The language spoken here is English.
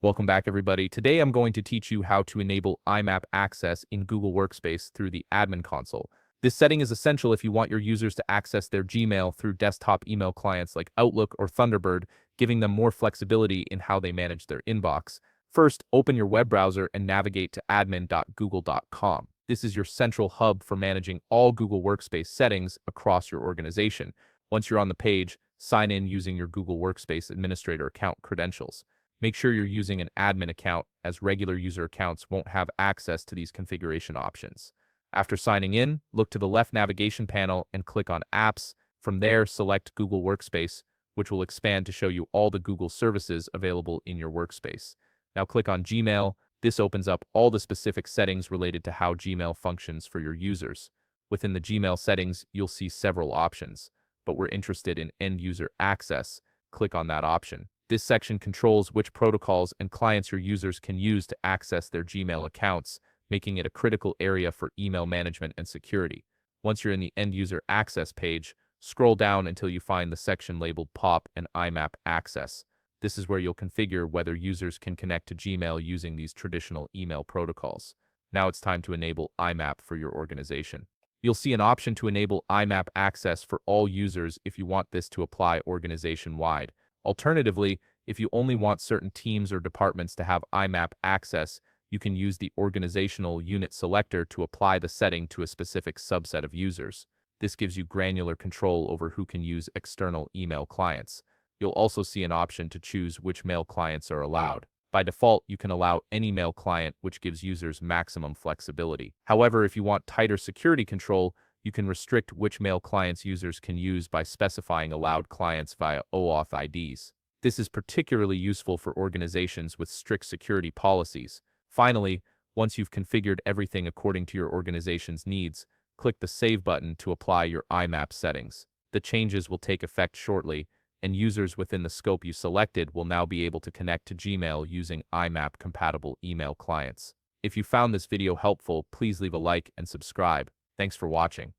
Welcome back, everybody. Today I'm going to teach you how to enable IMAP access in Google Workspace through the admin console. This setting is essential if you want your users to access their Gmail through desktop email clients like Outlook or Thunderbird, giving them more flexibility in how they manage their inbox. First, open your web browser and navigate to admin.google.com. This is your central hub for managing all Google Workspace settings across your organization. Once you're on the page, sign in using your Google Workspace administrator account credentials. Make sure you're using an admin account, as regular user accounts won't have access to these configuration options. After signing in, look to the left navigation panel and click on Apps. From there, select Google Workspace, which will expand to show you all the Google services available in your workspace. Now click on Gmail. This opens up all the specific settings related to how Gmail functions for your users. Within the Gmail settings, you'll see several options, but we're interested in end-user access. Click on that option. This section controls which protocols and clients your users can use to access their Gmail accounts, making it a critical area for email management and security. Once you're in the end-user access page, scroll down until you find the section labeled POP and IMAP access. This is where you'll configure whether users can connect to Gmail using these traditional email protocols. Now it's time to enable IMAP for your organization. You'll see an option to enable IMAP access for all users if you want this to apply organization-wide. Alternatively, if you only want certain teams or departments to have IMAP access, you can use the organizational unit selector to apply the setting to a specific subset of users. This gives you granular control over who can use external email clients. You'll also see an option to choose which mail clients are allowed. By default, you can allow any mail client, which gives users maximum flexibility. However, if you want tighter security control, you can restrict which mail clients users can use by specifying allowed clients via OAuth IDs. This is particularly useful for organizations with strict security policies. Finally, once you've configured everything according to your organization's needs, click the Save button to apply your IMAP settings. The changes will take effect shortly, and users within the scope you selected will now be able to connect to Gmail using IMAP-compatible email clients. If you found this video helpful, please leave a like and subscribe. Thanks for watching.